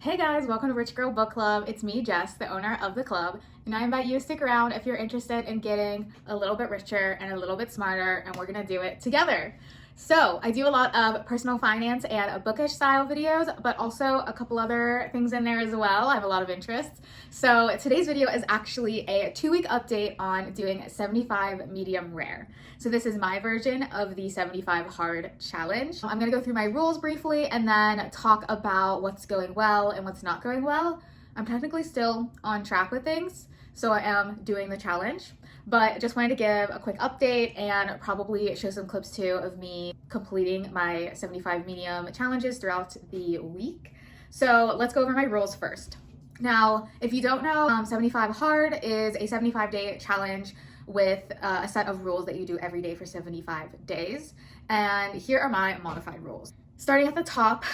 Hey guys, welcome to Rich Girl Book Club. It's me, Jess, the owner of the club, and I invite you to stick around if you're interested in getting a little bit richer and a little bit smarter, and we're gonna do it together. So I do a lot of personal finance and bookish style videos, but also a couple other things in there as well. I have a lot of interests. So today's video is actually a 2-week update on doing 75 medium rare. So this is my version of the 75 hard challenge. I'm gonna go through my rules briefly and then talk about what's going well and what's not going well. I'm technically still on track with things, so I am doing the challenge, but just wanted to give a quick update and probably show some clips too of me completing my 75 medium challenges throughout the week. So let's go over my rules first. Now, if you don't know, 75 hard is a 75-day challenge with a set of rules that you do every day for 75 days. And here are my modified rules. Starting at the top,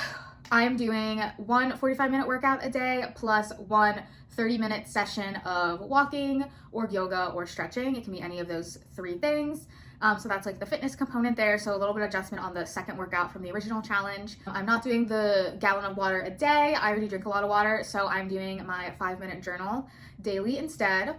I am doing one 45-minute workout a day plus one 30-minute session of walking or yoga or stretching. It can be any of those three things. So that's like the fitness component there. So a little bit of adjustment on the second workout from the original challenge. I'm not doing the gallon of water a day. I already drink a lot of water. So I'm doing my 5-minute journal daily instead.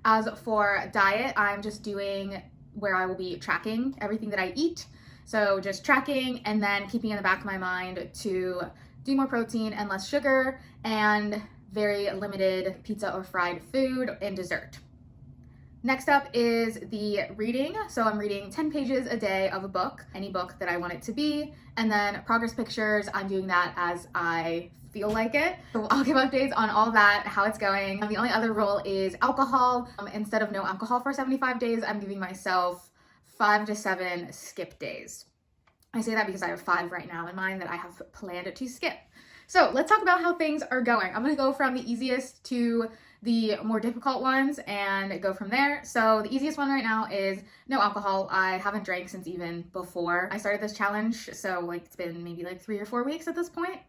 As for diet, I'm just doing where I will be tracking everything that I eat. So just tracking and then keeping in the back of my mind to do more protein and less sugar and very limited pizza or fried food and dessert. Next up is the reading. So I'm reading 10 pages a day of a book, any book that I want it to be. And then progress pictures, I'm doing that as I feel like it. So I'll give updates on all that, how it's going. The only other rule is alcohol. Instead of no alcohol for 75 days, I'm giving myself 5 to 7 skip days. I say that because I have 5 right now in mind that I have planned to skip. So let's talk about how things are going. I'm gonna go from the easiest to the more difficult ones and go from there. So the easiest one right now is no alcohol. I haven't drank since even before I started this challenge. So like it's been maybe like 3 or 4 weeks at this point,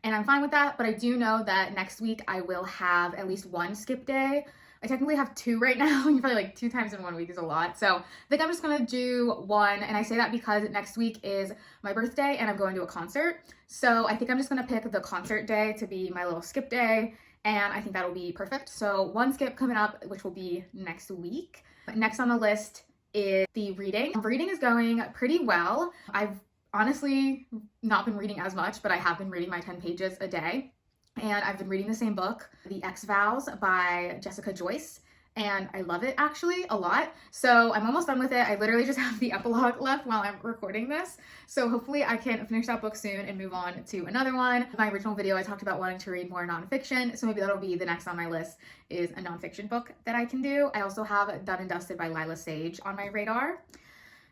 and I'm fine with that. But I do know that next week I will have at least one skip day. I technically have 2 right now. You probably like 2 times in 1 week is a lot. So I think I'm just gonna do 1. And I say that because next week is my birthday and I'm going to a concert. So I think I'm just gonna pick the concert day to be my little skip day. And I think that'll be perfect. So 1 skip coming up, which will be next week. Next on the list is the reading. Reading is going pretty well. I've honestly not been reading as much, but I have been reading my 10 pages a day. And I've been reading the same book, The X-Vows by Jessica Joyce, and I love it actually a lot. So I'm almost done with it. I literally just have the epilogue left while I'm recording this. So hopefully I can finish that book soon and move on to another one. My original video, I talked about wanting to read more nonfiction, so maybe that'll be the next on my list is a nonfiction book that I can do. I also have Done and Dusted by Lila Sage on my radar.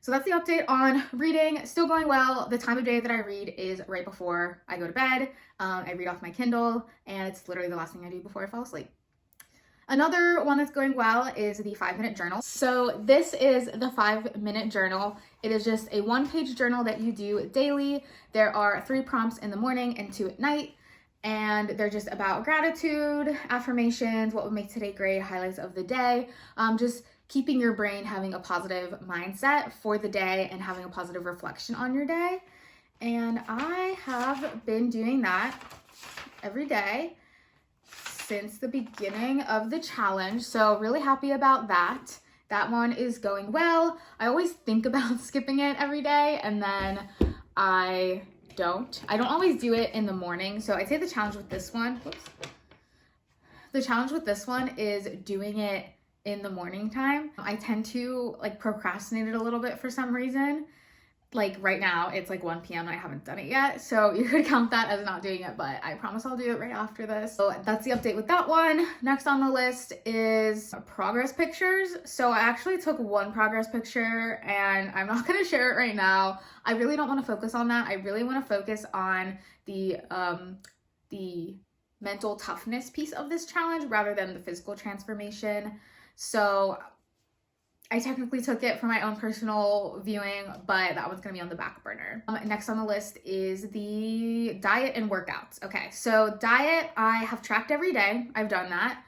So that's the update on reading. Still going well. The time of day that I read is right before I go to bed. I read off my Kindle, and it's literally the last thing I do before I fall asleep. Another one that's going well is the 5-minute journal. So this is the 5-minute journal. It is just a 1-page journal that you do daily. There are 3 prompts in the morning and 2 at night. And they're just about gratitude, affirmations, what would make today great, highlights of the day, just keeping your brain having a positive mindset for the day and having a positive reflection on your day. And I have been doing that every day since the beginning of the challenge. So really happy about that. That one is going well. I always think about skipping it every day and then I don't always do it in the morning. So I'd say the challenge with this one, the challenge with this one is doing it in the morning time. I tend to like procrastinate it a little bit for some reason. Like right now it's like 1 p.m. and I haven't done it yet. So you could count that as not doing it, but I promise I'll do it right after this. So that's the update with that one. Next on the list is progress pictures. So I actually took 1 progress picture and I'm not gonna share it right now. I really don't want to focus on that. I really want to focus on the mental toughness piece of this challenge rather than the physical transformation. So I technically took it for my own personal viewing, but that one's gonna be on the back burner. Next on the list is the diet and workouts. Okay, so diet, I have tracked every day. I've done that.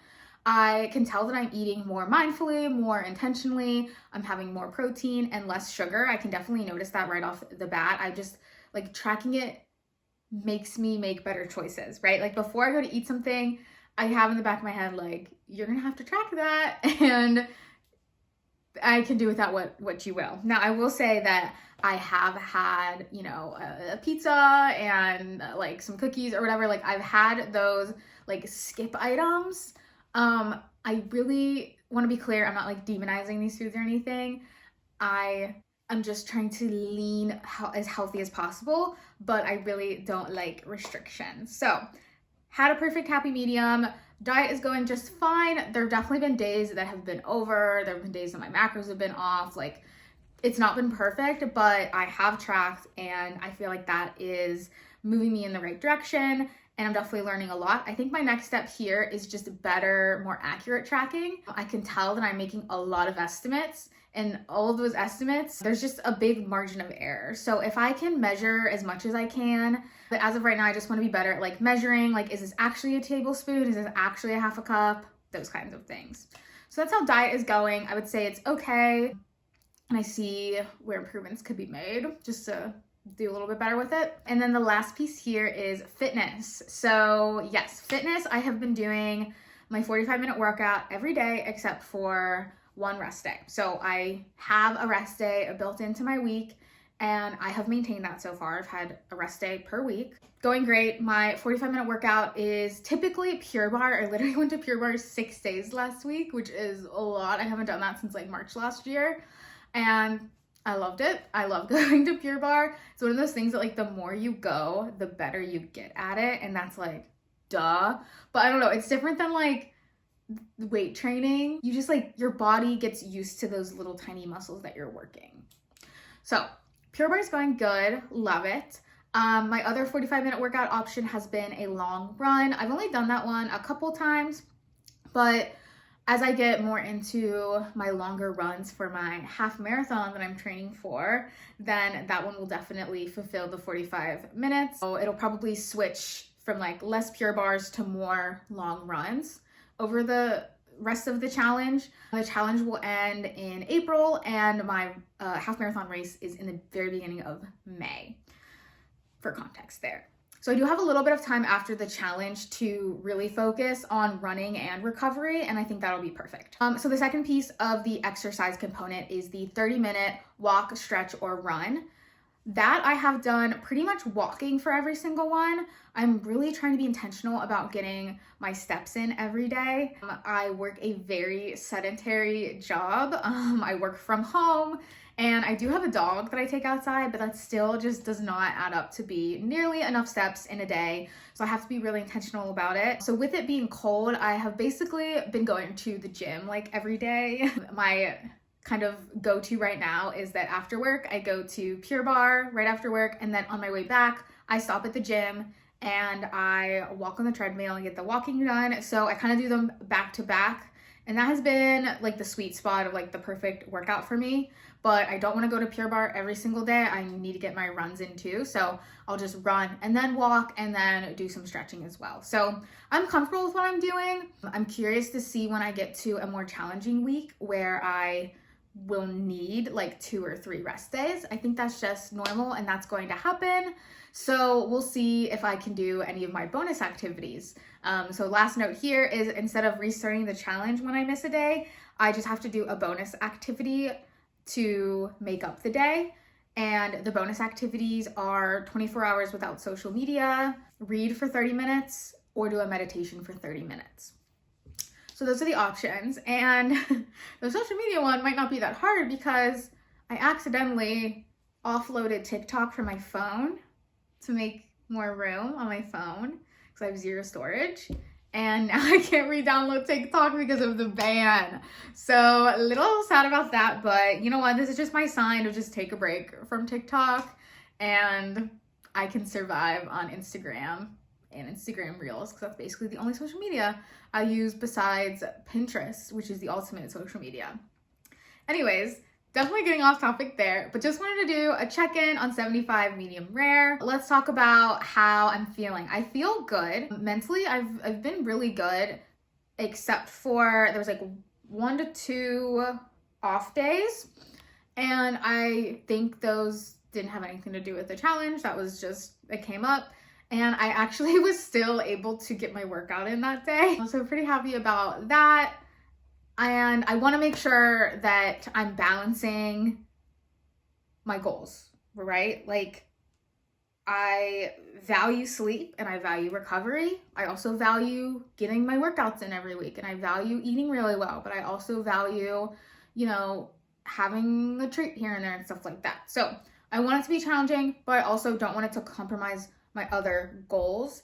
I can tell that I'm eating more mindfully, more intentionally. I'm having more protein and less sugar. I can definitely notice that right off the bat. I just like tracking it makes me make better choices, right? Like before I go to eat something, I have in the back of my head, like, you're gonna have to track that, and I can do with that what you will. Now, I will say that I have had, you know, a pizza and like some cookies or whatever. Like I've had those like skip items. I really want to be clear. I'm not like demonizing these foods or anything. I'm just trying to lean as healthy as possible, but I really don't like restrictions. So had a perfect happy medium. Diet is going just fine. There have definitely been days that have been over. There have been days that my macros have been off. Like it's not been perfect, but I have tracked and I feel like that is moving me in the right direction. And I'm definitely learning a lot. I think my next step here is just better, more accurate tracking. I can tell that I'm making a lot of estimates, and all of those estimates, there's just a big margin of error. So if I can measure as much as I can, but as of right now, I just want to be better at like measuring, like, is this actually a tablespoon? Is this actually a half a cup? Those kinds of things. So that's how diet is going. I would say it's okay. And I see where improvements could be made just to do a little bit better with it. And then the last piece here is fitness. So yes, fitness, I have been doing my 45-minute workout every day except for one rest day. So I have a rest day built into my week, and I have maintained that so far. I've had a rest day per week. Going great. My 45-minute workout is typically Pure Barre. I literally went to Pure Barre 6 days last week, which is a lot. I haven't done that since like March last year. And I loved it. I love going to Pure Barre. It's one of those things that like the more you go, the better you get at it. And that's like, duh. But I don't know. It's different than like weight training. You just like, your body gets used to those little tiny muscles that you're working. So Pure Barre is going good. Love it. My other 45-minute workout option has been a long run. I've only done that one a couple times, but as I get more into my longer runs for my half marathon that I'm training for, then that one will definitely fulfill the 45 minutes. So it'll probably switch from like less Pure Barres to more long runs over the rest of the challenge. The challenge will end in April, and my half marathon race is in the very beginning of May, for context there. So I do have a little bit of time after the challenge to really focus on running and recovery, and I think that'll be perfect. So the second piece of the exercise component is the 30-minute walk, stretch, or run. That I have done pretty much walking for every single one. I'm really trying to be intentional about getting my steps in every day. I work a very sedentary job. I work from home, and I do have a dog that I take outside, but that still just does not add up to be nearly enough steps in a day. So I have to be really intentional about it. So with it being cold, I have basically been going to the gym like every day. My kind of go-to right now is that after work, I go to Pure Barre right after work, and then on my way back, I stop at the gym and I walk on the treadmill and get the walking done. So I kind of do them back to back, and that has been like the sweet spot of like the perfect workout for me. But I don't want to go to Pure Barre every single day. I need to get my runs in too. So I'll just run and then walk and then do some stretching as well. So I'm comfortable with what I'm doing. I'm curious to see when I get to a more challenging week where I will need like 2 or 3 rest days. I think that's just normal, and that's going to happen. So we'll see if I can do any of my bonus activities. So last note here is, instead of restarting the challenge when I miss a day, I just have to do a bonus activity to make up the day. And the bonus activities are 24 hours without social media, read for 30 minutes, or do a meditation for 30 minutes. So those are the options. And the social media one might not be that hard because I accidentally offloaded TikTok from my phone to make more room on my phone because I have 0 storage. And now I can't re-download TikTok because of the ban. So a little sad about that, but you know what? This is just my sign to just take a break from TikTok, and I can survive on Instagram and Instagram Reels, because that's basically the only social media I use besides Pinterest, which is the ultimate social media. Anyways, definitely getting off topic there, but just wanted to do a check-in on 75 medium rare. Let's talk about how I'm feeling. I feel good. Mentally, I've been really good, except for there was like 1 to 2 off days, and I think those didn't have anything to do with the challenge. That was just, it came up. and I actually was still able to get my workout in that day. So pretty happy about that. And I want to make sure that I'm balancing my goals, right? Like, I value sleep and I value recovery. I also value getting my workouts in every week, and I value eating really well, but I also value, having a treat here and there and stuff like that. So I want it to be challenging, but I also don't want it to compromise my other goals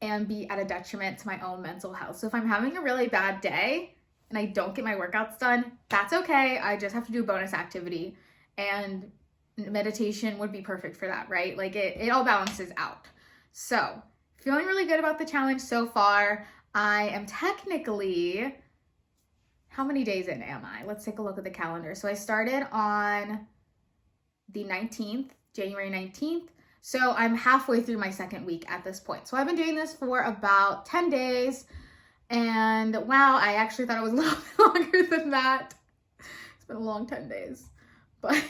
and be at a detriment to my own mental health. So if I'm having a really bad day and I don't get my workouts done, that's okay. I just have to do a bonus activity, and meditation would be perfect for that, right? Like it all balances out. So feeling really good about the challenge so far. I am technically, how many days in am I? Let's take a look at the calendar. So I started on the 19th, January 19th. So I'm halfway through my second week at this point. So I've been doing this for about 10 days. And wow, I actually thought it was a little bit longer than that. It's been a long 10 days. But